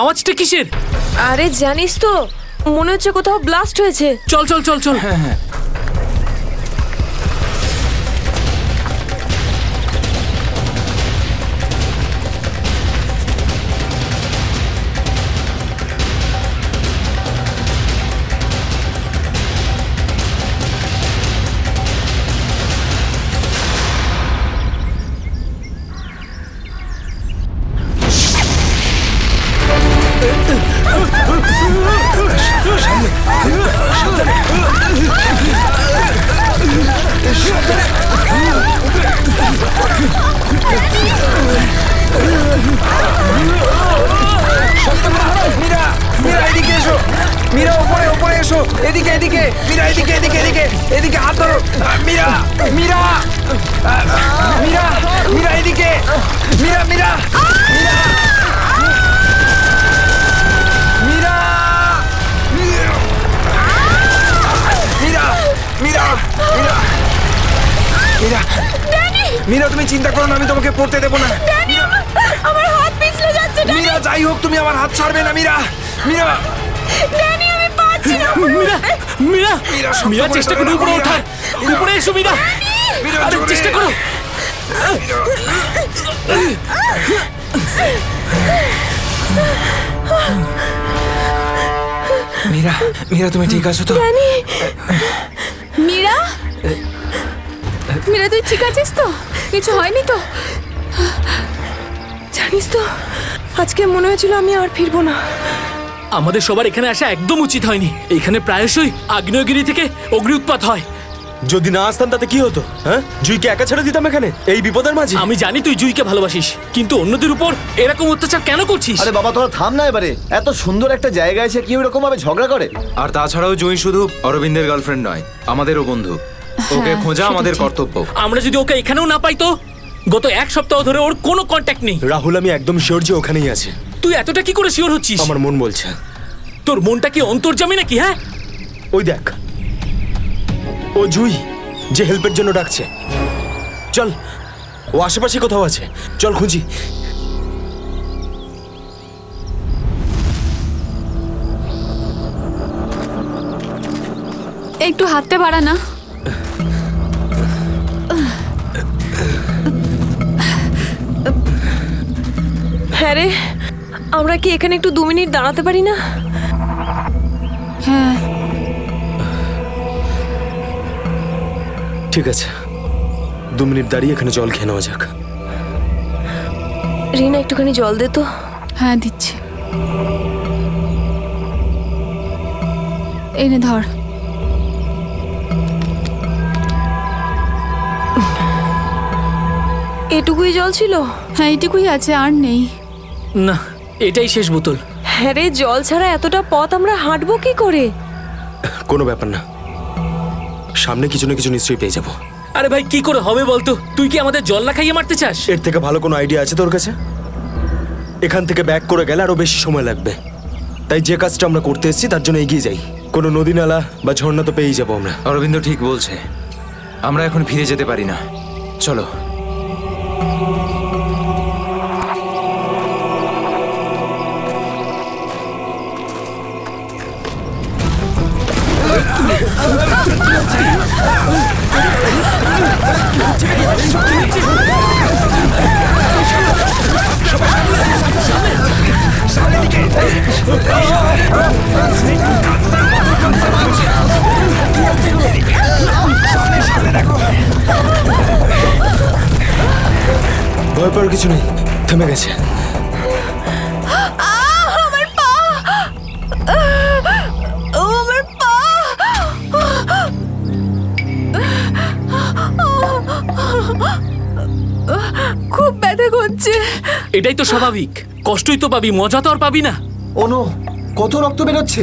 আওয়াজটা কিসের? আরে জানিস তো, মনে হচ্ছে কোথাও ব্লাস্ট হয়েছে। চল চল চল চল। হ্যাঁ হ্যাঁ মীরা, তুমি চিন্তা করো না, আমি তোমাকে পড়তে দেবো না। আমার হাত পিছলে যাচ্ছে। মীরা, যাই হোক তুমি আমার হাত ছাড়বে না। মীরা, মীরা, ড্যানি, আমি পাচ্ছি না। মীরা মীরা মীরা, চেষ্টা করো উপরে ওঠার। উপরে এসো মীরা, আরে চেষ্টা করো। মীরা, মীরা, তুমি ঠিক আছো তো? ড্যানি, মীরা, মীরা, তুই ঠিক আছিস তো? কিছু হয়নি তো? জানিস তো, আজকে মনে হয়েছিল আমি আর ফিরবো না। আমাদের সবার এখানে আসা একদম উচিত হয়নি। এখানে প্রায়শই আগ্নেয়গিরি থেকে অগ্নি উৎপাত হয়। যদি না আসতাম তাতে কি হতো? হ্যাঁ, জুইকে একা ছেড়ে দিতাম এখানে এই বিপদের মাঝে? আমি জানি তুই জুইকে ভালোবাসিস, কিন্তু অন্যদের উপর এরকম অত্যাচার কেন করছিস? আরে বাবা, তোরা থাম না এবারে। এত সুন্দর একটা জায়গায় এসে কি এরকম ভাবে ঝগড়া করে? আর তাছাড়াও জুঁই শুধু অরবিন্দের গার্লফ্রেন্ড নয়, আমাদেরও বন্ধু। ওকে খোঁজা আমাদের কর্তব্য। আমরা যদি ওকে এখানেও না পাই তো? গত এক সপ্তাহ ধরে ওর কোনো কন্ট্যাক্ট নেই। রাহুল, আমি একদম শিওর যে ওখানেই আছে। তুই এতটা কি করে শিওর হচ্ছিস? আমার মন বলছে। তোর মনটা কি অন্তর্যামী নাকি? হ্যাঁ, ওই দেখ, ও জুই যে হেল্পের জন্য ডাকছে। চল, ও আশেপাশে কোথাও আছে, চল খুঁজি। একটু হাতটা বাড়া না। হ্যাঁ রে, আমরা কি এখানে একটু 2 মিনিট দাঁড়াতে পারি না? হ্যাঁ, ঠিক আছে, 2 মিনিট দাঁড়িয়ে এখানে জল খেয়ে নেওয়া যাক। রিনা, একটুখানি জল দে তো। হ্যাঁ দিচ্ছি। এই নে ধর। এটুকুই জল ছিল? হ্যাঁ, এইটুকুই আছে, আর নেই। না, এটাই শেষ বোতল। হ্যাঁ রে, জল ছাড়া এতটা পথ আমরা হাঁটবো কি করে? কোনো ব্যাপার না, সামনে কিছু না কিছু নিশ্চয়ই পেয়ে যাবো। আরে ভাই, কি করে হবে বলতো? তুই কি আমাদের জল না খাইয়ে মারতে চাস? এর থেকে ভালো কোনো আইডিয়া আছে তোর কাছে? এখান থেকে ব্যাক করে গেলে আরো বেশি সময় লাগবে। তাই যে কাজটা আমরা করতে এসেছি তার জন্য এগিয়ে যাই। কোনো নদী নালা বা ঝর্ণা তো পেয়েই যাবো আমরা। অরবিন্দ ঠিক বলছে, আমরা এখন ফিরে যেতে পারি না। চলো। ভয় পাওয়ার কিছু নেই, থেমে গেছে। আমার পা, আমার পা। খুব ব্যথা করছে। এটাই তো স্বাভাবিক, কষ্টই তো পাবি, মজা তো আর পাবি না। ও নো, কত রক্ত বেরোচ্ছে।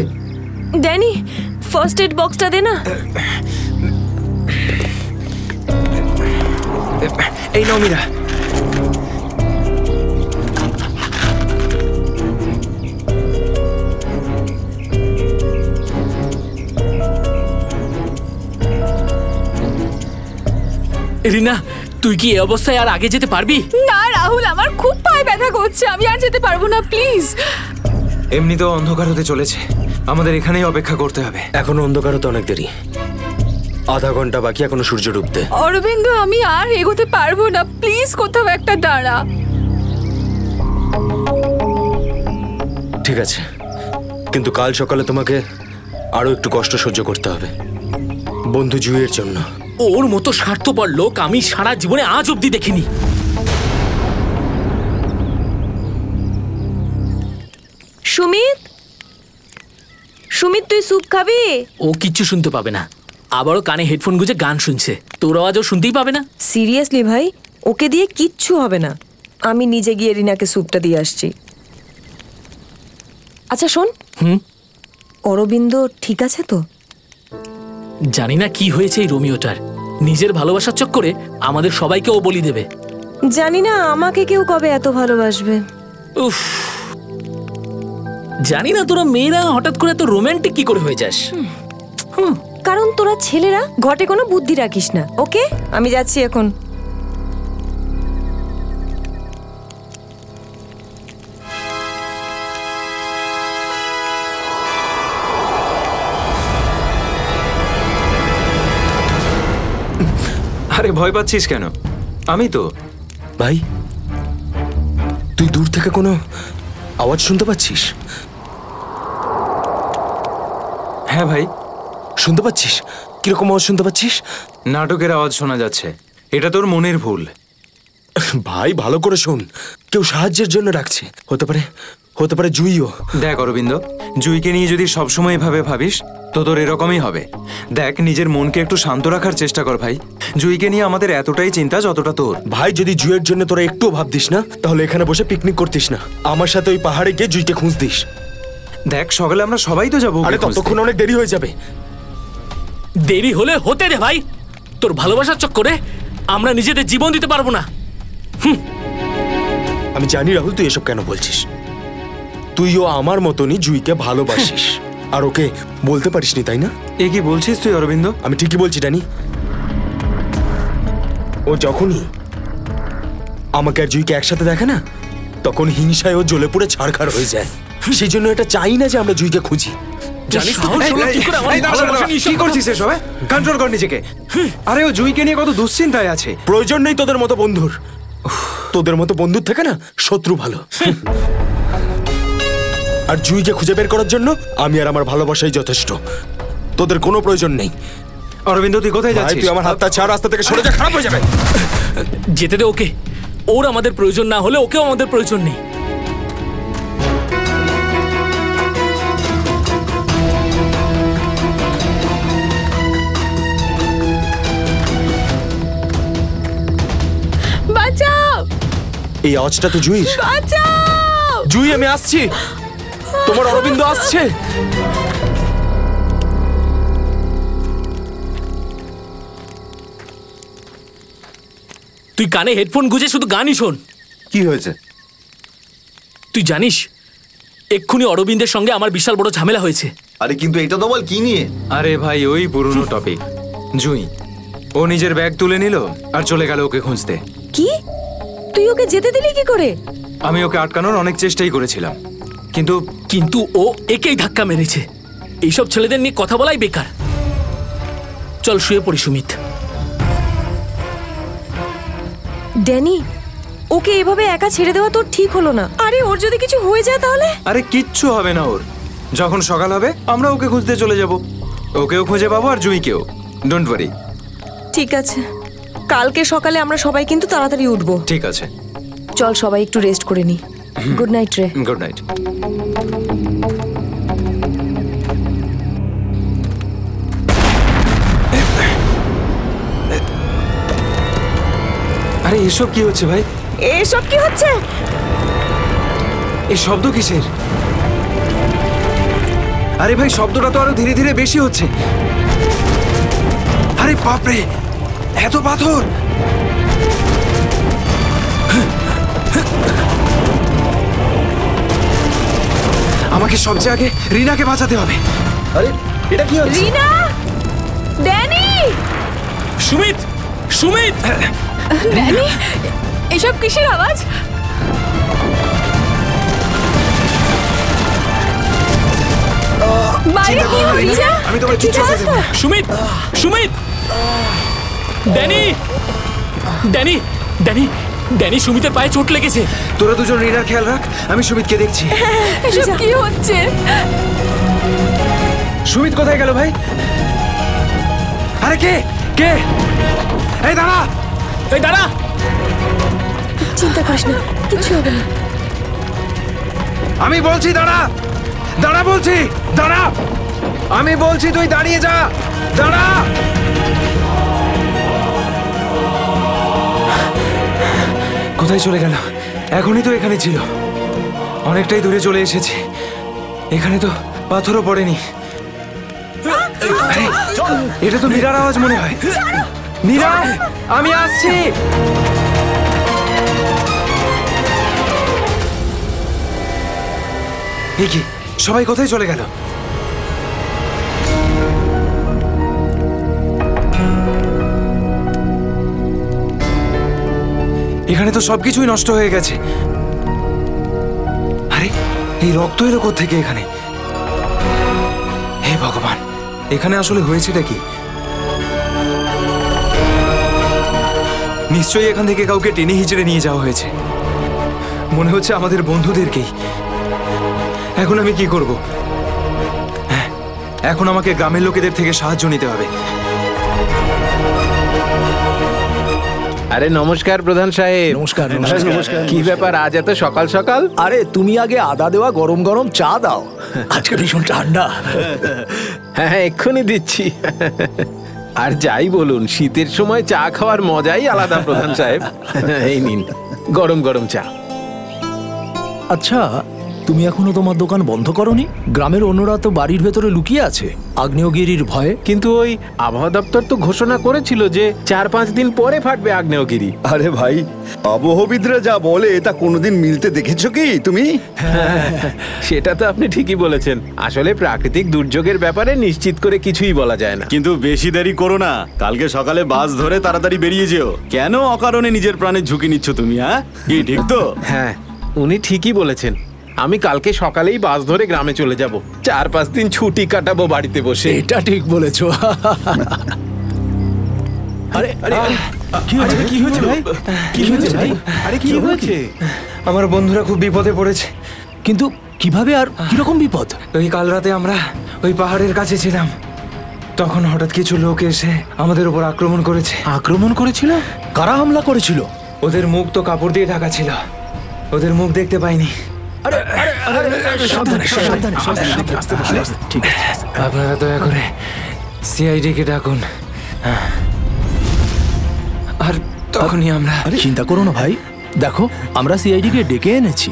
ড্যানি, ফার্স্ট এড বক্সটা দে না। এই নাও মীরা। রিনা, তুই কি এই অবস্থায় আর আগে যেতে পারবি? না রাহুল, আমার খুব পায়ে ব্যথা করছে, আমি আর যেতে পারবো না, প্লিজ। এমনিতেও অন্ধকার হতে চলেছে, আমাদের এখানেই অপেক্ষা করতে হবে। এখনো অন্ধকার হতে অনেক দেরি, আধা ঘন্টা বাকি এখনো সূর্য ডুবতে। অরবিন্দ, আমি আর এগোতে পারবো না, প্লিজ কোথাও একটা দাঁড়া। ঠিক আছে, কিন্তু কাল সকালে তোমাকে আরো একটু কষ্ট সহ্য করতে হবে, বন্ধু জুইয়ের জন্য। ওর মতো স্বার্থপর লোক আমি সারা জীবনে আজ অব্দি দেখিনি। সুমিত, সুমিত তুই স্যুপ খাবি? ও কিচ্ছু শুনতে পাবে না, আবারও কানে হেডফোন গুঁজে গান শুনছে, তোর আওয়াজও শুনতেই পাবে না। সিরিয়াসলি ভাই, ওকে দিয়ে কিচ্ছু হবে না, আমি নিজে গিয়ে রিনাকে স্যুপটা দিয়ে আসছি। আচ্ছা শোন, অরবিন্দ ঠিক আছে তো? জানি না কি হয়েছে এই রোমিওটার, নিজের ভালোবাসার চক্করে আমাদের সবাইকে ও বলি দেবে। জানি না আমাকে কেউ কবে এত ভালোবাসবে। উফ, জানি না তোরা মেয়েরা হঠাৎ করে এত রোমান্টিক কি করে হয়ে যাস। কারণ তোরা ছেলেরা ঘটে কোনো বুদ্ধি রাখিস না। ওকে, আমি যাচ্ছি এখন। আরে ভয় পাচ্ছিস কেন? আমি তো। ভাই, তুই দূর থেকে কোনো আওয়াজ শুনতে পাচ্ছিস? হ্যাঁ ভাই। শুনতে পাচ্ছিস? কিরকম আওয়াজ শুনতে পাচ্ছিস? নাটকের আওয়াজ শোনা যাচ্ছে, এটা তোর মনের ভুল। ভাই ভালো করে শোন, কেউ সাহায্যের জন্য ডাকছে, হতে পারে জুইও। দেখ অরবিন্দ, জুইকে নিয়ে যদি সবসময় এভাবে ভাবিস তো তোর এরকমই হবে। দেখ, নিজের মনকে একটু শান্ত রাখার চেষ্টা কর ভাই। জুইকে নিয়ে আমাদের এতটাই চিন্তা যতটা তোর। ভাই, যদি জুইয়ের জন্য তোরা একটুও ভাবতিস না, তাহলে এখানে বসে পিকনিক করতিস না, আমার সাথে ওই পাহাড়ে গিয়ে জুইকে খুঁজতিস। দেখ, সকালে আমরা সবাই তো যাবো। আরে ততক্ষণ অনেক দেরি হয়ে যাবে। দেরি হলে হতে দে ভাই, তোর ভালোবাসার চক্করে আমরা নিজেদের জীবন দিতে পারবো না। আমি জানি রাহুল, তুই এসব কেন বলছিস। তুইও আমার মতনই জুইকে ভালোবাসিস, আর ওকে বলতে পারিসনি, তাই না? এ কি বলছিস তুই অরবিন্দ? আমি ঠিকই বলছি ড্যানি। ও যখনই আমাকে আর জুইকে একসাথে দেখে না, তখন হিংসায় ও জ্বলে পুড়ে ছাড়খাড় হয়ে যায়। সেই জন্য এটা চাই না যে আমরা জুইকে খুঁজি। জানিস তো এই, কি করে আমার এই, দাঁড়া, ভালোবাসা দাঁড়া, নিয়ে কি করছিস এসব? কন্ট্রোল কর নিজেকে। আরে ও জুইকে নিয়ে কত দুশ্চিন্তায় আছে। প্রয়োজন নেই তোদের মতো বন্ধুর, তোদের মতো বন্ধুর থেকে না শত্রু ভালো। আর জুইকে খুঁজে বের করার জন্য আমি আর আমার ভালোবাসাই যথেষ্ট, তোদের কোনো প্রয়োজন নেই। অরবিন্দ, তুই কোথায় ভাই, যাচ্ছিস? তুই আমার হাতটা ছাড়, রাস্তা থেকে সরে যা, খারাপ হয়ে যাবে। যেতে দে ওকে, ওর আমাদের প্রয়োজন না হলে ওকেও আমাদের প্রয়োজন নেই। বাঁচাও, এই আওয়াজটা তো জুইর। বাঁচাও। জুই, আমি আসছি, তোমার অরবিন্দ আসছে। তুই কানে হেডফোন গুঁজে শুধু গানই শোন। কি হয়েছে? তুই জানিস এক্ষুনি অরবিন্দের সঙ্গে আমার বিশাল বড় ঝামেলা হয়েছে। আরে কিন্তু এটা তো বল, কি নিয়ে? আরে ভাই, ওই পুরনো টপিক। জুই, ও নিজের ব্যাগ তুলে নিল আর চলে গেল ওকে খুঁজতে। কি? তুই ওকে যেতে দিলি কি করে? আমি ওকে আটকানোর অনেক চেষ্টাই করেছিলাম, কিন্তু ও একেই ধাক্কা মেরেছে। এইসব ছেলেদের নিয়ে কথা বলাই বেকার। চল শুয়ে পড়ি সুমিত। ড্যানি, ওকে এভাবে একা ছেড়ে দেওয়া তোর ঠিক হলো না। আরে ওর যদি কিছু হয়ে যায় তাহলে? আরে কিচ্ছু হবে না ওর। যখন সকাল হবে আমরা ওকে খুঁজতে চলে যাব, ওকেও খুঁজে পাবো আর জুইকেও। Don't worry. ঠিক আছে, কালকে সকালে আমরা সবাই কিন্তু তাড়াতাড়ি উঠবো। ঠিক আছে, চল সবাই একটু রেস্ট করে নি। গুড নাইট রে। Good night. আরে এসব কি হচ্ছে ভাই? এসব কি হচ্ছে? এই শব্দ কিসের? আরে ভাই, শব্দটা তো আরো ধীরে ধীরে বেশি হচ্ছে। আরে বাপরে, এত পাথর! আমাকে সবচেয়ে আগে রিনাকে বাঁচাতে হবে। আরে এটা কি হচ্ছে? রিনা, ড্যানি, সুমিত, সুমিত! ড্যানি, এসব কিসের আওয়াজ? বাইরে কি হচ্ছে? আমি তোমার কিচ্ছু হতে দেব না। Sumit Sumit Danny Danny Danny Danny সুমিতের পায়ে চোট লেগেছে। তোরা দুজন রিনার খেয়াল রাখ, আমি সুমিতকে দেখছি। এসব কি হচ্ছে? সুমিত কোথায় গেল ভাই? আরে কে কে? এই দাঁড়া, এই দাঁড়া। চিন্তা করিস না, কিছু হবে না। আমি বলছি দাঁড়া, দাঁড়া বলছি, দাঁড়া। আমি বলছি তুই দাঁড়িয়ে যা, দাঁড়া। কোথায় চলে গেল? এখনই তো এখানে ছিল। অনেকটাই দূরে চলে এসেছি। এখানে তো পাথরও পড়েনি। আরে, এটা তো মীরার আওয়াজ মনে হয়। মীরা, আমি আসছি। এ কি, সবাই কোথায় চলে গেল? এখানে তো সবকিছুই নষ্ট হয়ে গেছে। আরে, এই রক্ত এলো কোত্থেকে এখানে? হে ভগবান, এখানে আসলে হয়েছেটা কি? নিশ্চয়ই এখান থেকে কাউকে টেনে হিচড়ে নিয়ে যাওয়া হয়েছে। মনে হচ্ছে আমাদের বন্ধুদেরকেই। এখন আমি কি করব? হ্যাঁ, এখন আমাকে গ্রামের লোকেদের থেকে সাহায্য নিতে হবে। আরে নমস্কার প্রধান সাহেব। নমস্কার নমস্কার। কি ব্যাপার আজ এত সকাল সকাল? আরে তুমি আগে আদা দেওয়া গরম গরম চা দাও, আজকে ভীষণ ঠান্ডা। হ্যাঁ হ্যাঁ, এক্ষুনি দিচ্ছি। আর যাই বলুন, শীতের সময় চা খাওয়ার মজাই আলাদা প্রধান সাহেব। এই নিন গরম গরম চা। আচ্ছা, তুমি এখনো তোমার দোকান বন্ধ করনি? গ্রামের অন্যরা তো বাড়ির ভেতরে লুকিয়ে আছে আগ্নেয়গিরির ভয়ে। কিন্তু ওই আবহাওয়া দপ্তর তো ঘোষণা করেছিল যে 4-5 দিন পরে ফাটবে আগ্নেয়গিরি। আরে ভাই, আবহবিদরা যা বলে তা কোনোদিন মিলতে দেখেছো কি তুমি? সেটা তো আপনি ঠিকই বলেছেন। আসলে প্রাকৃতিক দুর্যোগের ব্যাপারে নিশ্চিত করে কিছুই বলা যায় না। কিন্তু বেশি দেরি করো না, কালকে সকালে বাস ধরে তাড়াতাড়ি বেরিয়ে যেও। কেন অকারণে নিজের প্রাণের ঝুঁকি নিচ্ছ তুমি? হ্যাঁ, কি ঠিক তো? হ্যাঁ, উনি ঠিকই বলেছেন। আমি কালকে সকালেই বাস ধরে গ্রামে চলে যাব। 4-5 দিন ছুটি কাটাবো বাড়িতে বসে। এটা ঠিক বলেছো। আরে আরে কি হয়েছে? কি হয়েছে ভাই? কি হয়েছে ভাই? আরে কি হয়েছে? আমার বন্ধুরা খুব বিপদে পড়েছে। কিন্তু কিভাবে আর কিরকম বিপদ? ওই কাল রাতে আমরা ওই পাহাড়ের কাছে ছিলাম, তখন হঠাৎ কিছু লোক এসে আমাদের উপর আক্রমণ করেছে। আক্রমণ করেছিল? কারা হামলা করেছিল? ওদের মুখ তো কাপড় দিয়ে ঢাকা ছিল, ওদের মুখ দেখতে পাইনি। সাবধানে সাবধানে সাবধানে। ঠিক আছে, আপনারা দয়া করে সিআইডি কে ডাকুন। আর তখনই আমরা। আরে চিন্তা করো না ভাই, দেখো আমরা সিআইডি কে ডেকে এনেছি।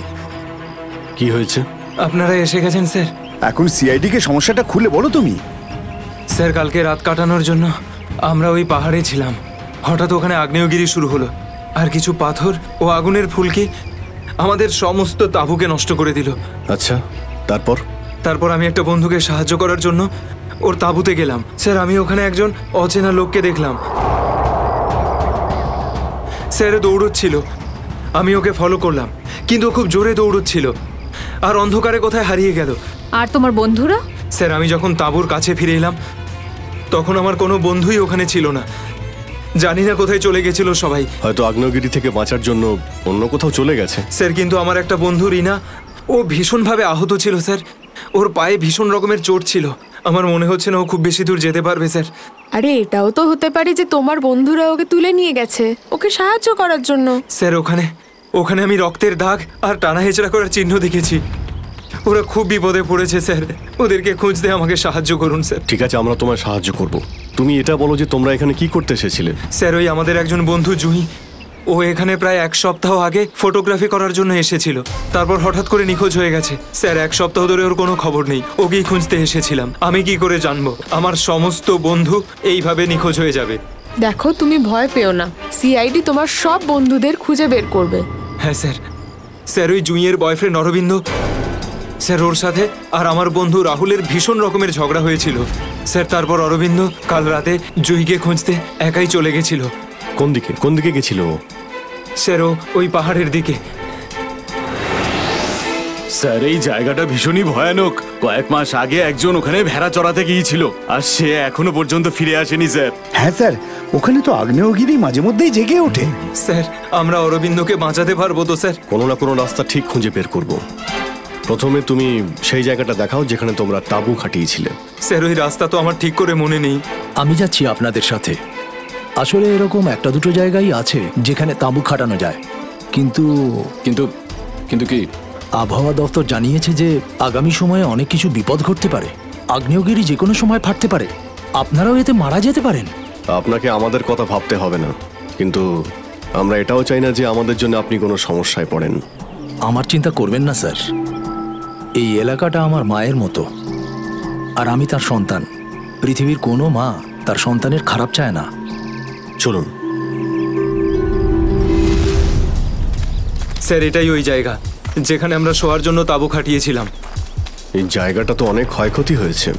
কি হয়েছে? আপনারা এসে গেছেন স্যার। এখন সিআইডি কে সমস্যাটা খুলে বলো তুমি। স্যার, কালকে রাত কাটানোর জন্য আমরা ওই পাহাড়ে ছিলাম। হঠাৎ ওখানে আগ্নেয়গিরি শুরু হলো, আর কিছু পাথর ও আগুনের ফুলকি আমাদের সমস্ত তাঁবুকে নষ্ট করে দিল। আচ্ছা, তারপর? তারপর আমি একটা বন্ধুকে সাহায্য করার জন্য ওর তাঁবুতে গেলাম। স্যার, আমি ওখানে একজন অচেনা লোককে দেখলাম। স্যার দৌড়চ্ছিল, আমি ওকে ফলো করলাম, কিন্তু ও খুব জোরে দৌড়চ্ছিল আর অন্ধকারে কোথায় হারিয়ে গেল। আর তোমার বন্ধুরা? স্যার, আমি যখন তাঁবুর কাছে ফিরে এলাম তখন আমার কোনো বন্ধুই ওখানে ছিল না। জানি না কোথায় চলে গেছিল সবাই। হয়তো আগ্নেয়গিরি থেকে বাঁচার জন্য অন্য কোথাও চলে গেছে। স্যার, কিন্তু আমার একটা বন্ধু রিনা, ও ভীষণভাবে আহত ছিল স্যার। ওর পায়ে ভীষণ রকমের চোট ছিল। আমার মনে হচ্ছে না ও খুব বেশি দূর যেতে পারবে স্যার। আরে এটাও তো হতে পারে যে তোমার বন্ধুরা ওকে তুলে নিয়ে গেছে ওকে সাহায্য করার জন্য। স্যার, ওখানে আমি রক্তের দাগ আর টানা হেঁচড়া করার চিহ্ন দেখেছি। ওরা খুব বিপদে পড়েছে স্যার, ওদেরকে খুঁজতে আমাকে সাহায্য করুন স্যার। ঠিক আছে, আমরা তোমায় সাহায্য করব। তুমি এটা বলো যে তোমরা এখানে কি করতে এসেছিলে? স্যার, ওই আমাদের একজন বন্ধু জুঁই, ও এখানে প্রায় 1 সপ্তাহ আগে ফটোগ্রাফি করার জন্য এসেছিল। তারপর হঠাৎ করে নিখোঁজ হয়ে গেছে স্যার। 1 সপ্তাহ ধরে ওর কোনো খবর নেই। ওকেই খুঁজতে এসেছিলাম। আমি কি করে জানবো আমার সমস্ত বন্ধু এইভাবে নিখোঁজ হয়ে যাবে? দেখো, তুমি ভয় পেও না, সিআইডি তোমার সব বন্ধুদের খুঁজে বের করবে। হ্যাঁ স্যার। স্যার, ওই জুঁইয়ের বয়ফ্রেন্ড অরবিন্দ স্যার, ওর সাথে আর আমার বন্ধু রাহুলের ভীষণ রকমের ঝগড়া হয়েছিল স্যার। তারপর অরবিন্দ কাল রাতে জুঁইকে খুঁজতে একাই চলে গেছিল। কোন দিকে গেছিল ও? স্যার, ওই পাহাড়ের দিকে। স্যার এই জায়গাটা ভীষণই ভয়ানক। কয়েক মাস আগে একজন ওখানে ভেড়া চড়াতে গিয়েছিল আর সে এখনো পর্যন্ত ফিরে আসেনি স্যার। হ্যাঁ স্যার, ওখানে তো আগ্নেয়গিরি মাঝে মধ্যেই জেগে ওঠে। স্যার আমরা অরবিন্দকে বাঁচাতে পারবো তো স্যার? কোনো না কোনো রাস্তা ঠিক খুঁজে বের করব। প্রথমে তুমি সেই জায়গাটা দেখাও যেখানে তোমরা তাঁবু খাটিয়েছিলে। স্যার ওই রাস্তা তো আমার ঠিক করে মনে নেই। আমি যাচ্ছি আপনাদের সাথে। আসলে এরকম একটা দুটো জায়গায় আছে যেখানে তাঁবু খাটানো যায়, কিন্তু কিন্তু কিন্তু কি? আবহাওয়া দপ্তর জানিয়েছে যে আগামী সময়ে অনেক কিছু বিপদ ঘটতে পারে। আগ্নেয়গিরি যে কোনো সময় ফাটতে পারে, আপনারাও এতে মারা যেতে পারেন। আপনাকে আমাদের কথা ভাবতে হবে না, কিন্তু আমরা এটাও চাই না যে আমাদের জন্য আপনি কোনো সমস্যায় পড়েন। আমার চিন্তা করবেন না স্যার, এই এলাকাটা আমার মায়ের মতো, আর আমি তার সন্তান। পৃথিবীর কোনো মা তার সন্তানের খারাপ চায় না। চলুন। স্যার এটাই ওই জায়গা যেখানে আমরা শোয়ার জন্য তাঁবু খাটিয়েছিলাম। এই জায়গাটা তো অনেক ক্ষয়ক্ষতি হয়েছে,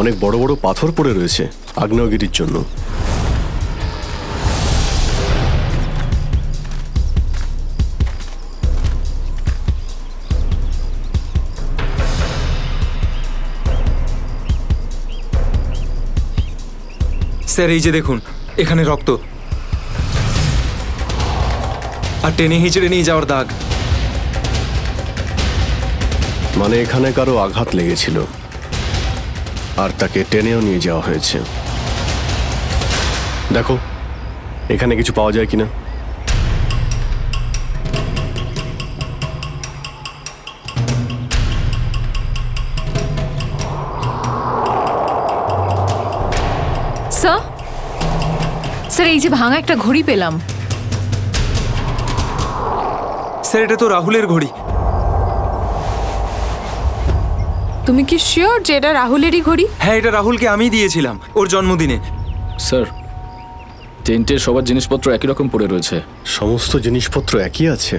অনেক বড় বড় পাথর পড়ে রয়েছে আগ্নেয়গিরির জন্য। স্যার এই যে দেখুন, এখানে রক্ত আর টেনে হিঁচড়ে নিয়ে যাওয়ার দাগ। মানে এখানে কারো আঘাত লেগেছিল আর তাকে টেনেও নিয়ে যাওয়া হয়েছে। দেখো এখানে কিছু পাওয়া যায় কিনা। স্যার এই যে ভাঙা একটা ঘড়ি পেলাম। স্যার এটা তো রাহুলের ঘড়ি। তুমি কি শিওর যে এটা রাহুলেরই ঘড়ি? হ্যাঁ এটা রাহুলকে আমি দিয়েছিলাম ওর জন্মদিনে। স্যার টেন্টের সবার জিনিসপত্র একই রকম পড়ে রয়েছে। সমস্ত জিনিসপত্র একই আছে?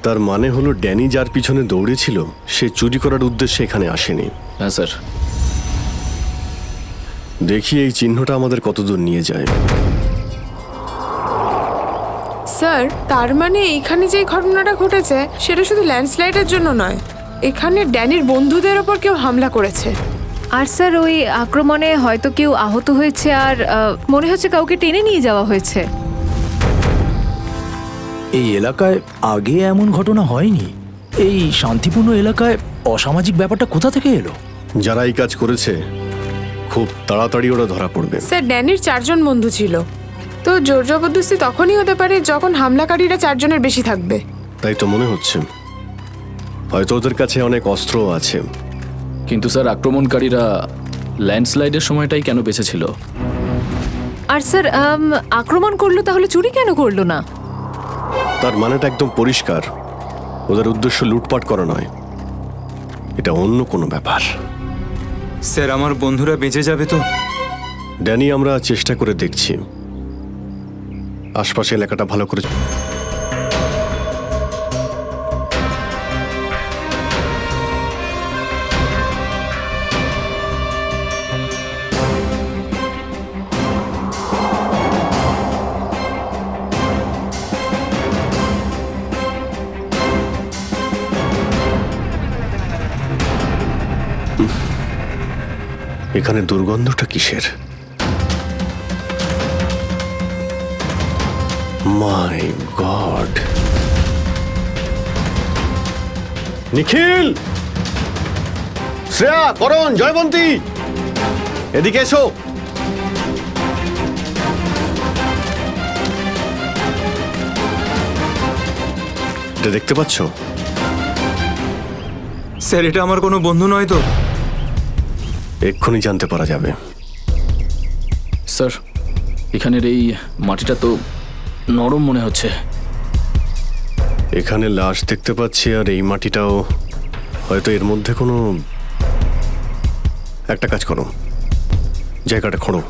তার মানে হলো ড্যানি যার পিছনে দৌড়েছিল সে চুরি করার উদ্দেশ্যে এখানে আসেনি। হ্যাঁ স্যার। দেখি এই চিহ্নটা আমাদের কতদূর নিয়ে যায়। স্যার তার মানে এখানে যে ঘটনাটা ঘটেছে সেটা শুধু ল্যান্ডস্লাইডের জন্য নয়, এখানে ড্যানির বন্ধুদের ওপর কেউ হামলা করেছে। আর স্যার ওই আক্রমণে হয়তো কেউ আহত হয়েছে, আর মনে হচ্ছে কাউকে টেনে নিয়ে যাওয়া হয়েছে। এই এলাকায় আগে এমন ঘটনা হয়নি। এই শান্তিপূর্ণ এলাকায় অসামাজিক ব্যাপারটা কোথা থেকে এলো? যারা এই কাজ করেছে খুব তাড়াতাড়ি ওরা ধরা পড়বে। স্যার ড্যানির 4 জন বন্ধু ছিল, তো জোর জবরদস্তি তখনই হতে পারে যখন হামলাকারীরা 4 জনের বেশি থাকবে। তাই তো মনে হচ্ছে। হয়তো ওদের কাছে অনেক অস্ত্র আছে। কিন্তু স্যার আক্রমণকারীরা ল্যান্ডস্লাইডের সময়টাই কেন বেঁচেছিল? আর স্যার আক্রমণ করলো তাহলে চুরি কেন করলো না? তার মানেটা একদম পরিষ্কার, ওদের উদ্দেশ্য লুটপাট করা নয়, এটা অন্য কোনো ব্যাপার। স্যার আমার বন্ধুরা বেঁচে যাবে তো? ড্যানি আমরা চেষ্টা করে দেখছি, আশপাশে এলাকাটা ভালো করে। এখানে দুর্গন্ধটা কিসের? মাই গড! নিখিল, শ্রেয়া, করণ, জয়বন্তী, এদিকে এসো। এটা দেখতে পাচ্ছ? স্যার এটা আমার কোনো বন্ধু নয় তো? এক্ষুনি জানতে পারা যাবে। স্যার এখানের এই মাটিটা তো নরম মনে হচ্ছে। এখানে লাশ দেখতে পাচ্ছি, আর এই মাটিটাও হয়তো এর মধ্যে কোনো একটা কাজ করো, জায়গাটা খোঁড়ো।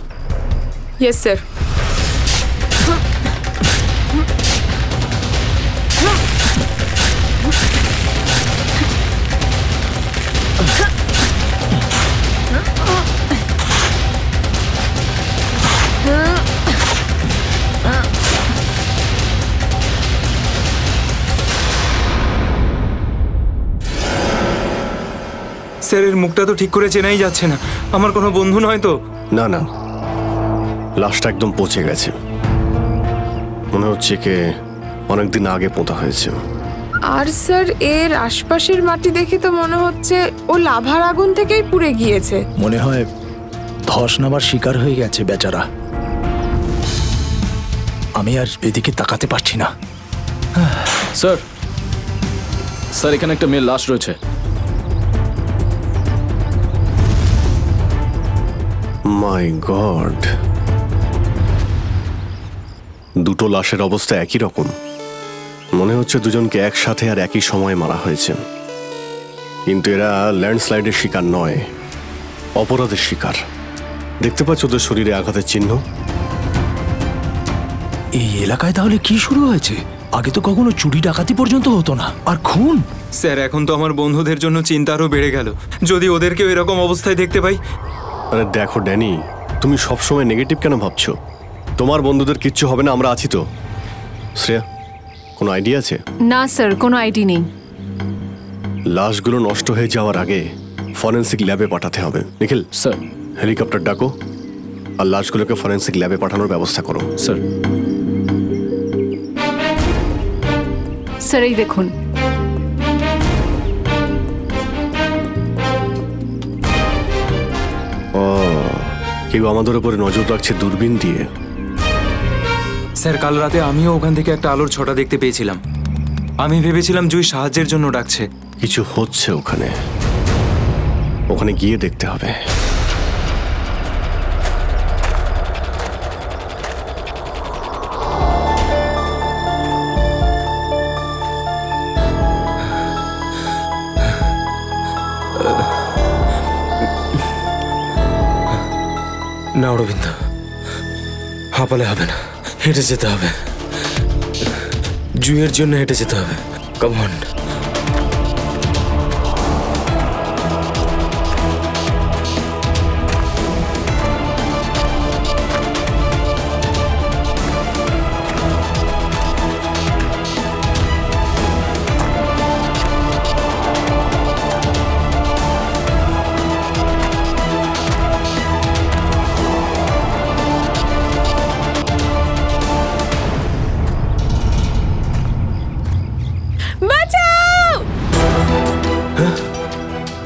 Yes sir. স্যারের মুখটা তো ঠিক করে চেনাই যাচ্ছে না। আমার কোনো বন্ধু নয় তো? না না, লাশটা একদম পচে গেছে, মনে হচ্ছে কে অনেকদিন আগে পোঁতা হয়েছে। আর স্যার এর আশপাশের মাটি দেখে তো মনে হচ্ছে ও লাভার আগুন থেকেই পুড়ে গিয়েছে। মনে হয় ধস নামার শিকার হয়ে গেছে বেচারা। আমি আর এদিকে তাকাতে পারছি না। স্যার, স্যার এখানে একটা মেয়ের লাশ রয়েছে। মাই গড, দুটো লাশের অবস্থা একই রকম। মনে হচ্ছে দুজনকে একসাথে আর একই সময়ে মারা হয়েছে, কিন্তু এরা ল্যান্ডস্লাইডের শিকার নয়, অপরাধের শিকার। দেখতে পাচ্ছ ওদের শরীরে আঘাতের চিহ্ন। এই এলাকায় তাহলে কি শুরু হয়েছে? আগে তো কখনো চুরি ডাকাতি পর্যন্ত হতো না, আর খুন। স্যার এখন তো আমার বন্ধুদের জন্য চিন্তা আরও বেড়ে গেল, যদি ওদেরকেও এরকম অবস্থায় দেখতে পাই। আরে দেখো ড্যানি, তুমি সবসময় নেগেটিভ কেন ভাবছো? তোমার বন্ধুদের কিচ্ছু হবে না, আমরা আছি তো। শ্রেয়া, কোনো আইডিয়া আছে? না স্যার, কোনো আইডিয়া নেই। লাশগুলো নষ্ট হয়ে যাওয়ার আগে ফরেন্সিক ল্যাবে পাঠাতে হবে। নিখিল স্যার, হেলিকপ্টার ডাকো আর লাশগুলোকে ফরেন্সিক ল্যাবে পাঠানোর ব্যবস্থা করো। স্যার। স্যার এই দেখুন, ও, কেউ আমাদের উপরে নজর রাখছে দূরবীন দিয়ে। স্যার কাল রাতে আমিও ওখান থেকে একটা আলোর ছটা দেখতে পেয়েছিলাম। আমি ভেবেছিলাম জুই সাহায্যের জন্য ডাকছে। কিছু হচ্ছে ওখানে, ওখানে গিয়ে দেখতে হবে। না অরবিন্দ, হাঁপালে হবে না, হেঁটে যেতে হবে। জুইয়ের জন্য হেঁটে যেতে হবে। Come on.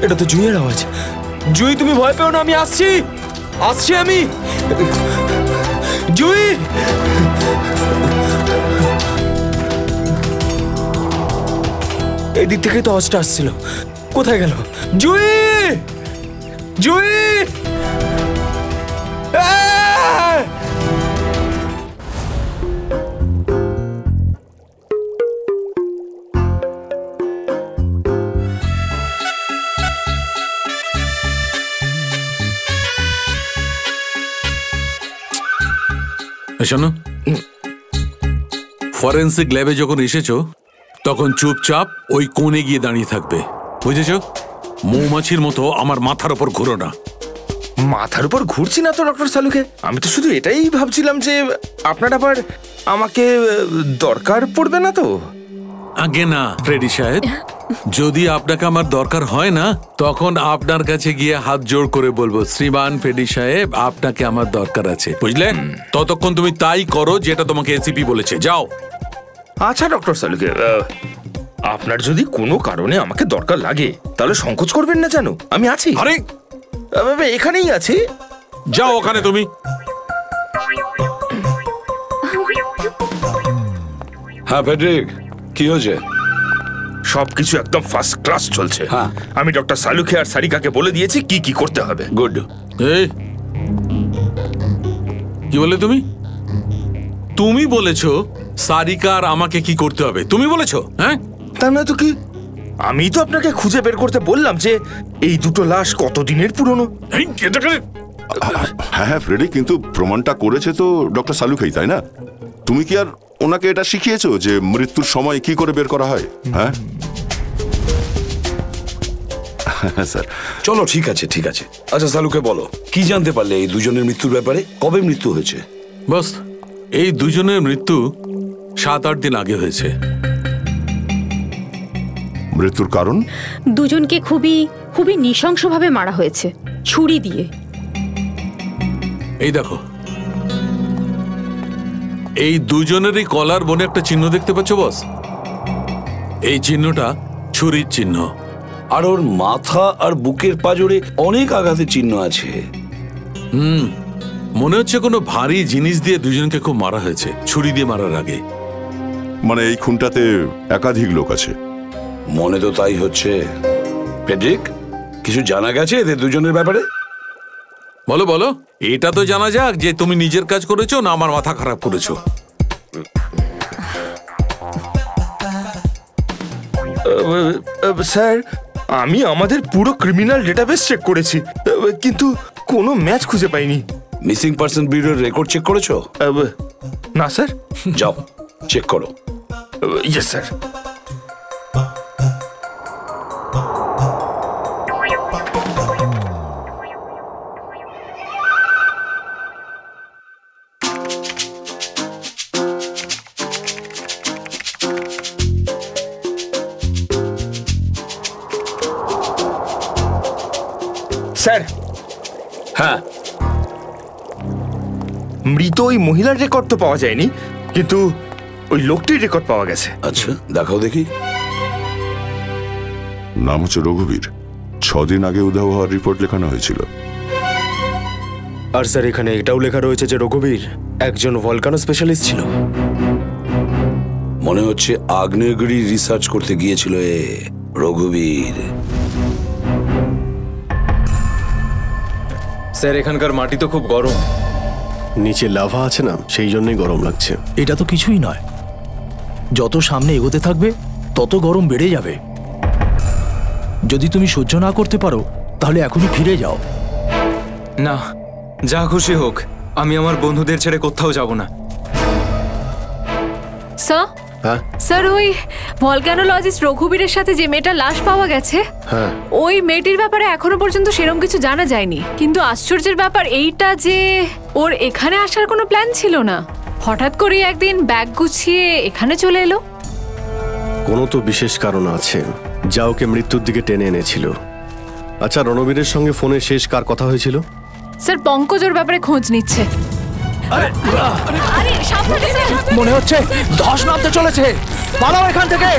এটা তো জুইয়ের আওয়াজ। জুই তুমি ভয় পেও না, আমি আসছি, আসছি আমি। জুই, এই দিক থেকে তো আওয়াজটা আসছিল, কোথায় গেল? জুই, জুই, শোনো, ফরেন্সিক ল্যাবে যখন এসেছো তখন চুপচাপ ওই কোণে গিয়ে দাঁড়িয়ে থাকবে, বুঝেছো? মৌমাছির মতো আমার মাথার উপর ঘুরো না। মাথার উপর ঘুরছি না তো ডক্টর সালুকে, আমি তো শুধু এটাই ভাবছিলাম যে আপনার আবার আমাকে দরকার পড়বে না তো। আগে না ফ্রেডি সাহেব, যদি আপনাকে আমার দরকার হয় না তখন আপনার কাছে গিয়ে হাত জোড় করে বলবো, শ্রীমান ফ্রেডি সাহেব আপনাকে আমার দরকার আছে, বুঝলেন? ততক্ষণ তুমি তাই করো যেটা তোমাকে এসিপি বলেছে, যাও। আচ্ছা ডক্টর সালুকে, আপনার যদি কোনো কারণে আমাকে দরকার লাগে তাহলে সংকোচ করবেন না, জানো আমি আছি। আরে এখানেই আছি, যাও ওখানে তুমি। হ্যাঁ ফেডরিক, কি হয়েছে? সবকিছু একদম ফার্স্ট ক্লাস চলছে। আমি ডক্টর সালুকে আর সারিকাকে বলে দিয়েছি কি কি করতে হবে। গুড। এই কি বলে তুমি? তুমি বলেছো সারিকা আর আমাকে কি করতে হবে? তুমি বলেছো? হ্যাঁ, তা না তো কি? আমি তো আপনাকে খুঁজে বের করতে বললাম যে এই দুটো লাশ কতদিনের পুরনো। হ্যাঁ হ্যাঁ ফ্রেডি, কিন্তু প্রমাণটা করেছে তো ডক্টর সালুকেই, তাই না? তুমি কি আর ওনাকে এটা শিখিয়েছো যে মৃত্যুর সময় কি করে বের করা হয়? হ্যাঁ স্যার। চলো ঠিক আছে, ঠিক আছে। আচ্ছা সালুকে বলো, কি জানতে পারলে এই দুজনের মৃত্যুর ব্যাপারে? কবে মৃত্যু হয়েছে? বস, এই দুজনের মৃত্যু 7-8 দিন আগে হয়েছে। মৃত্যুর কারণ? দুজনকে খুবই খুবই নৃশংসভাবে মারা হয়েছে, ছুরি দিয়ে। এই দেখো, এই দুজনেরই কলার বনে একটা চিহ্ন দেখতে পাচ্ছ বস? এই চিহ্নটা ছুরির চিহ্ন। আর ওর মাথা আর বুকের পাঁজরে অনেক আঘাতের চিহ্ন আছে। মনে হচ্ছে কোনো ভারী জিনিস দিয়ে দুজনকে খুব মারা হয়েছে, ছুরি দিয়ে মারার আগে। মানে এই খুনটাতে একাধিক লোক আছে? মনে তো তাই হচ্ছে। ফ্রেডরিক, কিছু জানা গেছে এদের দুজনের ব্যাপারে? বলো বলো, এটা তো জানা যাক যে তুমি নিজের কাজ করেছো না আমার মাথা খারাপ করেছো। স্যার, আমি আমাদের পুরো ক্রিমিনাল ডেটাবেস চেক করেছি, কিন্তু কোনো ম্যাচ খুঁজে পাইনি। মিসিং পারসন ব্যুরোর রেকর্ড চেক করেছো? না স্যার। যাও চেক করো। Yes sir. স্যার। হ্যাঁ, মৃত ওই মহিলার রেকর্ড তো পাওয়া যায়নি, কিন্তু ওই লোকটির রেকর্ড পাওয়া গেছে। আচ্ছা দেখাও দেখি। নাম হচ্ছে রঘুবীর। 6 দিন আগে উধাও হওয়ার রিপোর্ট লেখানো হয়েছিল। আর স্যার এখানে এটাও লেখা রয়েছে যে রঘুবীর একজন ভলকানো স্পেশালিস্ট ছিল। মনে হচ্ছে আগ্নেয়গিরি রিসার্চ করতে গিয়েছিল এ রঘুবীর। স্যার এখানকার মাটি তো খুব গরম। নিচে লাভা আছে না, সেই জন্যই গরম লাগছে। এটা তো কিছুই নয়, যত সামনে এগোতে থাকবে তত গরম বেড়ে যাবে। যদি তুমি সহ্য না করতে পারো তাহলে এখনই ফিরে যাও। না, যা খুশি হোক, আমি আমার বন্ধুদের ছেড়ে কোথাও যাব না। স্যার, স্যার ওই ভলকানোলজিস্ট রঘুবীরের সাথে যে মেয়েটার লাশ পাওয়া গেছে, ওই মেয়েটির ব্যাপারে এখনো পর্যন্ত সেরকম কিছু জানা যায়নি। কিন্তু আশ্চর্যের ব্যাপার এইটা যে ওর এখানে আসার কোনো প্ল্যান ছিল না, হঠাৎ করে একদিন ব্যাগ গুছিয়ে এখানে চলে এলো। কোনো তো বিশেষ কারণ আছে যা ওকে মৃত্যুর দিকে টেনে এনেছিল। আচ্ছা, রণবীরের সঙ্গে ফোনে শেষ কার কথা হয়েছিল? স্যার পঙ্কজ ওর ব্যাপারে খোঁজ নিচ্ছে। মনে হচ্ছে ধস নামতে চলেছে, পালাও এখান থেকে।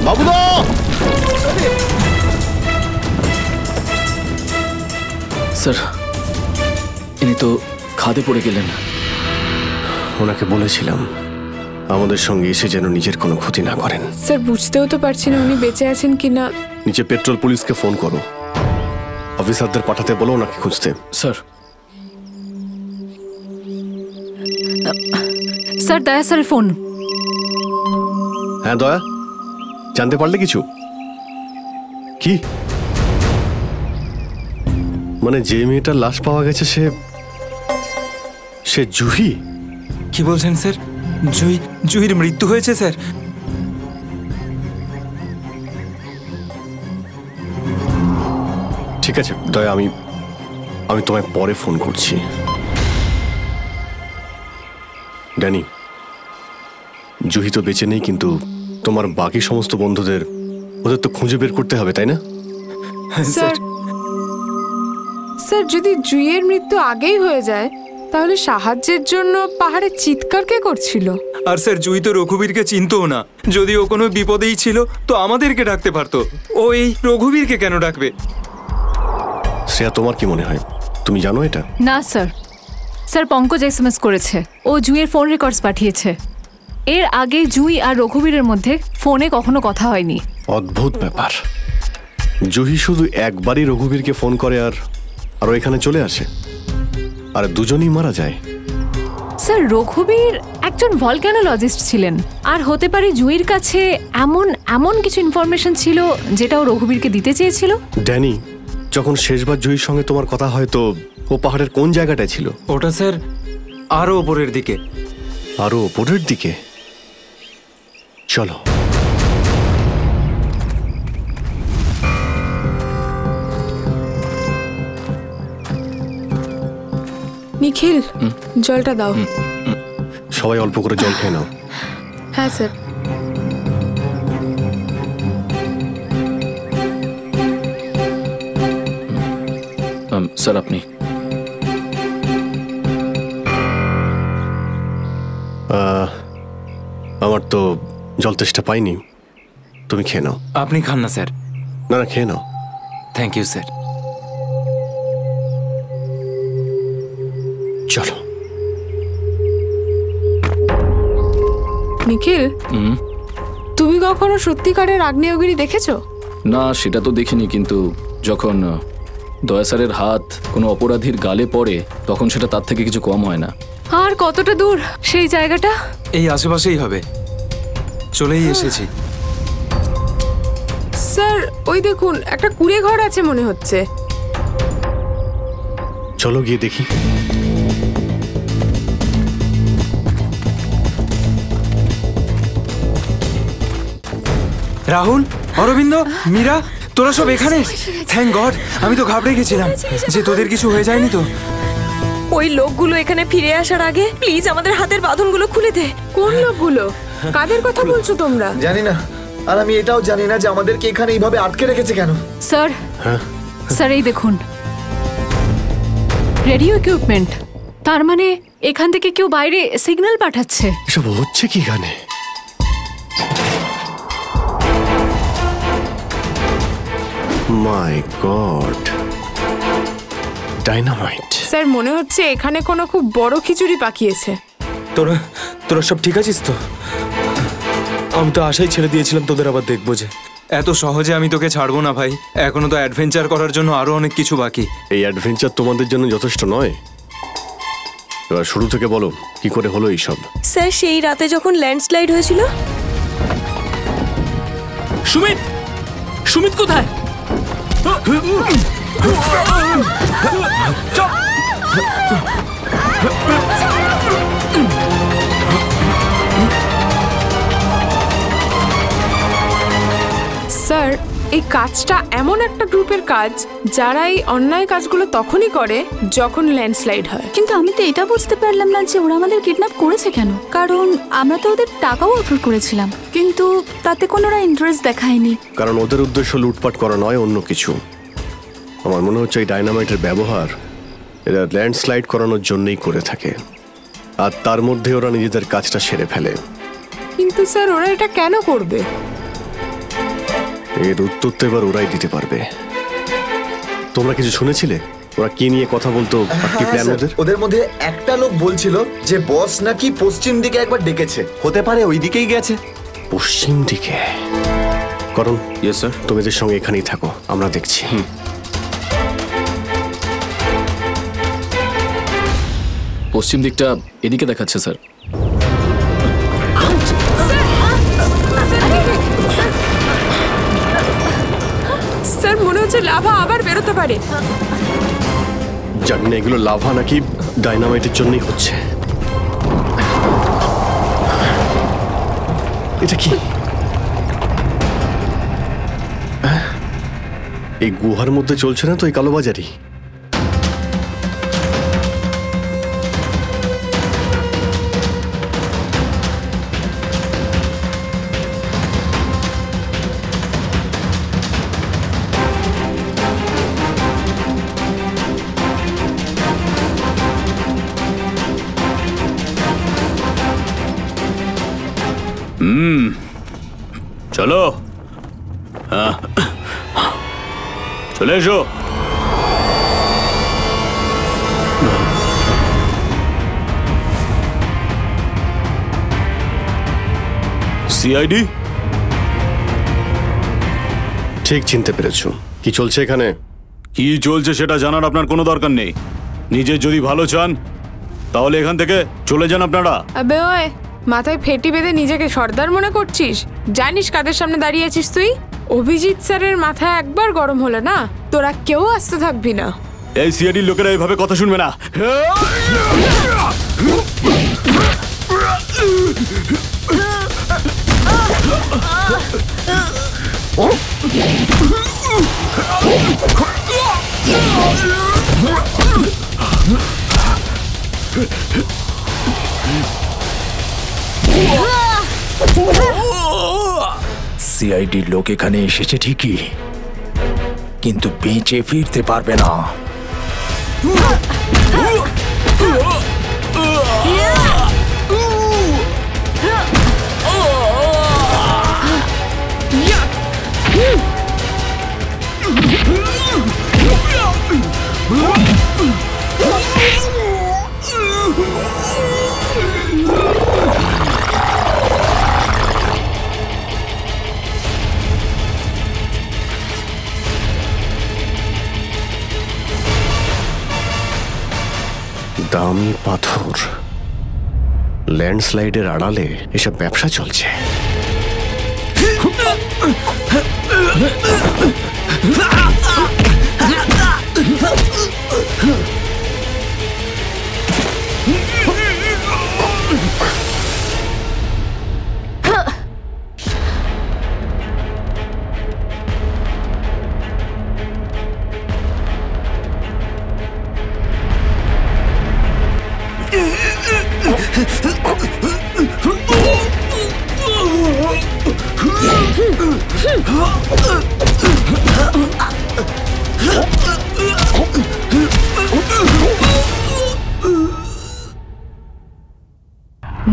বাবুদা, স্যার ইনি তো খাদে পড়ে গেলেন। ওনাকে বলেছিলাম আমাদের সঙ্গে এসে যেন নিজের কোনো ক্ষতি না করেন। স্যার বুঝতেও তো পারছি না উনি বেঁচে আছেন কিনা। নিচে পেট্রোল পুলিশকে ফোন করো, অফিসারদের পাঠাতে বলো ওনাকে খুঁজতে। স্যার। স্যার দয়া স্যারের ফোন। হ্যাঁ দয়া, জানতে পারলে কিছু? কি মানে যে মেয়েটার লাশ পাওয়া গেছে সে জুহি? কি বলছেন স্যার? জুহির মৃত্যু হয়েছে স্যার? ঠিক আছে দয়া, আমি তোমায় পরে ফোন করছি। ড্যানি, জুহি তো বেঁচে নেই, কিন্তু তোমার বাকি সমস্ত বন্ধুদের ওদের তো খুঁজে বের করতে হবে, তাই না? স্যার, স্যার যদি জুইয়ের মৃত্যু আগেই হয়ে যায় তাহলে সাহায্যের জন্য পাহাড়ে চিৎকার কে করছিল? আর স্যার জুই তো রঘুবীরকে চিনতও না। যদি ও কোনো বিপদেই ছিল তো আমাদেরকে ডাকতে পারতো, ও এই রঘুবীরকে কেন ডাকবে? শ্রেয়া, তোমার কি মনে হয়? তুমি জানো এটা? না স্যার, স্যার পঙ্কজ এসএমএস করেছে, ও জুইয়ের ফোন রেকর্ডস পাঠিয়েছে। এর আগে জুই আর রঘুবীরের মধ্যে ফোনে কখনো কথা হয়নি। অদ্ভুত ব্যাপার, জুহি শুধু একবারই রঘুবীরকে ফোন করে আর এখানে চলে আসে, আর দুজনেই মারা যায়। স্যার রঘুবীর একজন ভলকানোলজিস্ট ছিলেন, আর হতে পারে জুইয়ের কাছে এমন কিছু ইনফরমেশন ছিল যেটা ও রঘুবীরকে দিতে চেয়েছিল। ড্যানি, যখন শেষবার জুহির সঙ্গে তোমার কথা হয় তো ও পাহাড়ের কোন জায়গাটায় ছিল? ওটা স্যার আরো ওপরের দিকে। আরো ওপরের দিকে? চলো। নিখিল জলটা দাও। সবাই অল্প করে জল খেয়ে নাও। হ্যাঁ স্যার। স্যার আপনি আমার তো জল তেষ্টা পাইনি, তুমি খেয়ে নাও। আপনি খান না স্যার। না না, খেয়ে নাও। Thank you sir. চলো। নিখিল, তুমি কখনো সত্যিকারের আগ্নেয়গিরি দেখেছো? না, সেটা তো দেখিনি, কিন্তু যখন দয়া স্যারের হাত কোনো অপরাধীর গালে পড়ে তখন সেটা তার থেকে কিছু কম হয় না। আর কতটা দূর সেই জায়গাটা? এই আশেপাশেই হবে, চলেই এসেছি। স্যার ওই দেখুন একটা কুঁড়ে ঘর আছে মনে হচ্ছে। চলো গিয়ে দেখি। রাহুল, অরবিন্দ, মীরা, তোরা সব এখানে? থ্যাংক গড, আমি তো ঘাবড়ে গেছিলাম যে তোদের কিছু হয়ে যায়নি তো। ওই লোকগুলো এখানে ফিরে আসার আগে প্লিজ আমাদের হাতের বাঁধনগুলো খুলে দে। কোন লোকগুলো? কাদের কথা বলছো তোমরা? জানি না, আর আমি এটাও জানি না যে আমাদেরকে এখানে এইভাবে আটকে রেখেছে কেন। স্যার, স্যার এই দেখুন রেডিও ইকুইপমেন্ট। তার মানে এখান থেকে কেউ বাইরে সিগন্যাল পাঠাচ্ছে। এসব হচ্ছে কি এখানে? মাই গড, ডাইনামাইট। স্যার মনে হচ্ছে এখানে কোনো খুব বড় খিচুড়ি পাকিয়েছে। তোরা সব ঠিক আছিস তো? আমি তো আশাই ছেড়ে দিয়েছিলাম তোদের আবার দেখবো যে। এত সহজে আমি তোকে ছাড়বো না ভাই, এখনো তো অ্যাডভেঞ্চার করার জন্য আরো অনেক কিছু বাকি। এই অ্যাডভেঞ্চার তোমাদের জন্য যথেষ্ট নয়? এবার শুরু থেকে বলো কি করে হলো এইসব। স্যার সেই রাতে যখন ল্যান্ডস্লাইড হয়েছিল। সুমিত, সুমিত কোথায়? স্যার এই কাজটা এমন একটা গ্রুপের কাজ যারা এই অন্যায় কাজগুলো তখনই করে যখন ল্যান্ডস্লাইড হয়। কিন্তু আমি তো এটা বুঝতে পারলাম না যে ওরা আমাদের কিডন্যাপ করেছে কেন, কারণ আমরা তো ওদের টাকাও অফার করেছিলাম, কিন্তু তাতে কোনো ইন্টারেস্ট দেখায়নি। কারণ ওদের উদ্দেশ্য লুটপাট করা নয়, অন্য কিছু। আমার মনে হচ্ছে এই ডাইনামাইটের ব্যবহার এরা ল্যান্ডস্লাইড করানোর জন্যই করে থাকে, আর তার মধ্যে ওরা নিজেদের কাজটা সেরে ফেলে। কিন্তু স্যার ওরা এটা কেন করবে? এর উত্তর তো এবার ওরাই দিতে পারবে। তোমরা কিছু শুনেছিলে ওরা কি নিয়ে কথা বলতো? কি প্ল্যান ওদের? ওদের মধ্যে একটা লোক বলছিল যে বস নাকি পশ্চিম দিকে একবার ডেকেছে, হতে পারে ওই দিকেই গেছে। পশ্চিম দিকে? করণ, ইয়েস স্যার, তুমি এদের সঙ্গে এখানেই থাকো, আমরা দেখছি। পশ্চিম দিকটা এদিকে দেখাচ্ছে স্যার। স্যার মনে হচ্ছে লাভা আবার বেরোতে পারে। জানি না এগুলো লাভা নাকি ডাইনামাইটের জন্যই হচ্ছে। এটা কি? এই গুহার মধ্যে চলছে না তো এই কালোবাজারি? চলো, চলে এসো। সিআইডি? ঠিক চিনতে পেরেছো। কি চলছে এখানে? কি চলছে সেটা জানার আপনার কোনো দরকার নেই। নিজের যদি ভালো চান তাহলে এখান থেকে চলে যান আপনারা। আবে ওই, মাথায় ফেটি বেঁধে নিজেকে সর্দার মনে করছিস? জানিস কাদের সামনে দাঁড়িয়ে আছিস তুই? অভিজিৎ স্যারের মাথা একবার গরম হলো না, তোরা কেউ আসতে থাকবি না। এই সিআইডির লোকেরা এইভাবে কথা শুনবে না। সিআইডির লোক এখানে এসেছে ঠিকই, কিন্তু বেঁচে ফিরতে পারবে না। দামি পাথর, ল্যান্ডস্লাইডের আড়ালে এসব ব্যবসা চলছে।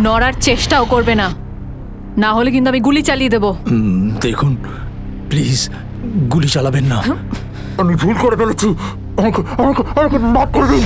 নড়ার চেষ্টাও করবে না, না হলে কিন্তু আমি গুলি চালিয়ে দেবো। দেখুন প্লিজ, গুলি চালাবেন না। আমি ভুল করে ফেলেছি, আমাকে মাফ করে দিন।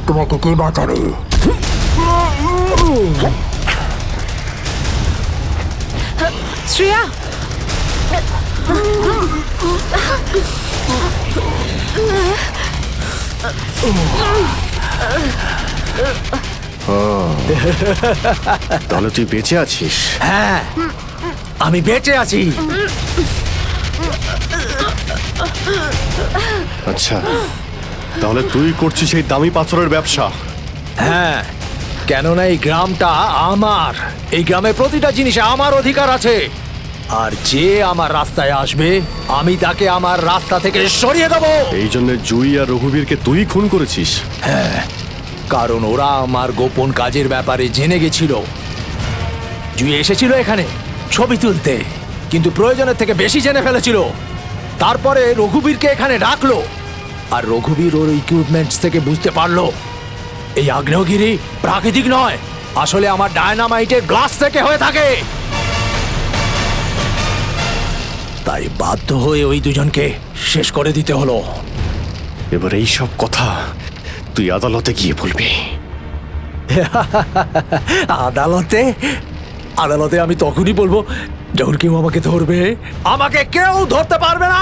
তোমাকে কে বাঁচাবে? শ্রেয়া, তাহলে তুই বেঁচে আছিস? হ্যাঁ, আমি বেঁচে আছি। আচ্ছা, তাহলে তুই করছিস এই দামি পাথরের ব্যবসা? হ্যাঁ, কেননা এই গ্রামটা আমার। এই গ্রামের প্রতিটা জিনিসে আমার অধিকার আছে, আর যে আমার রাস্তায় আসবে আমি তাকে আমার রাস্তা থেকে সরিয়ে দেবো। এই জন্য জুই আর রঘুবীরকে তুই খুন করেছিস? হ্যাঁ, কারণ ওরা আমার গোপন কাজের ব্যাপারে জেনে গেছিল। জুই এসেছিল এখানে ছবি তুলতে, কিন্তু প্রয়োজনের থেকে বেশি জেনে ফেলেছিল। তারপরে রঘুবীরকে এখানে ডাকলো, আর রঘুবীর ওর ইকুইপমেন্টস থেকে বুঝতে পারলো এই আগ্নেয়গিরি প্রাকৃতিক নয়, আসলে আমার ডায়নামাইটের গ্লাস থেকে হয়ে থাকে। তাই বাধ্য হয়ে ওই দুজনকে শেষ করে দিতে হলো। এবার এই সব কথা তুই আদালতে গিয়ে বলবি। আদালতে? আদালতে আমি তখনই বলবো যখন কেউ আমাকে ধরবে। আমাকে কেউ ধরতে পারবে না।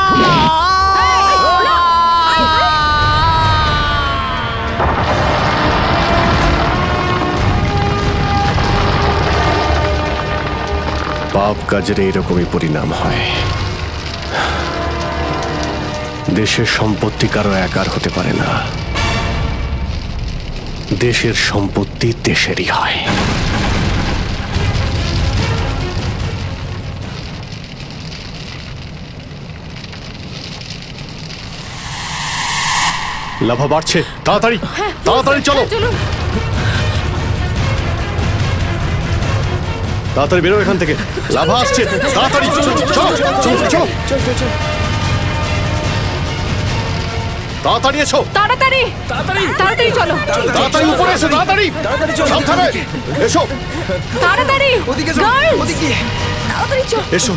পাপ কাজের এইরকমই পরিণাম হয়। দেশের সম্পত্তি কারো একার হতে পারে না, দেশের সম্পত্তি দেশেরই হয়। লাভা বাড়ছে, তাড়াতাড়ি তাড়াতাড়ি চলো, তাড়াতাড়ি বেরো এখান থেকে। লাভা আসছে, তাড়াতাড়ি চলো চলো চলো, তাড়াতাড়ি এসো, তাড়াতাড়ি তাড়াতাড়ি তাড়াতাড়ি চলো, তাড়াতাড়ি উপরে এসো, তাড়াতাড়ি সাবধানে এসো, তাড়াতাড়ি ওদিকে ওদিকে তাড়াতাড়ি চল এসো।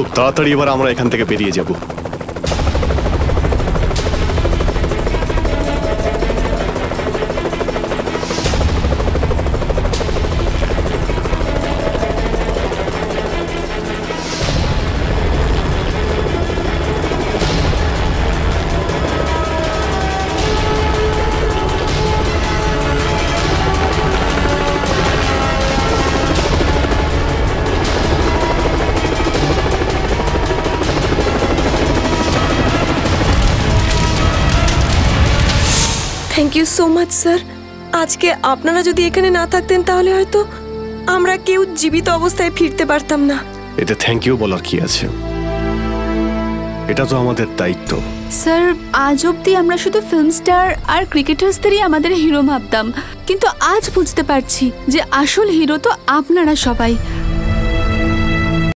খুব তাড়াতাড়ি এবার আমরা এখান থেকে বেরিয়ে যাব। Thank you so much sir. আজকে আপনারা যদি এখানে না থাকতেন তাহলে হয়তো আমরা কেউ জীবিত অবস্থায় ফিরতে পারতাম না। এতে থ্যাংক ইউ বলার কি আছে, এটা তো আমাদের দায়িত্ব। স্যার, আজ অব্দি আমরা শুধু ফিল্ম স্টার আর ক্রিকেটার্সদেরই আমাদের হিরো ভাবতাম, কিন্তু আজ বুঝতে পারছি যে আসল হিরো তো আপনারা সবাই।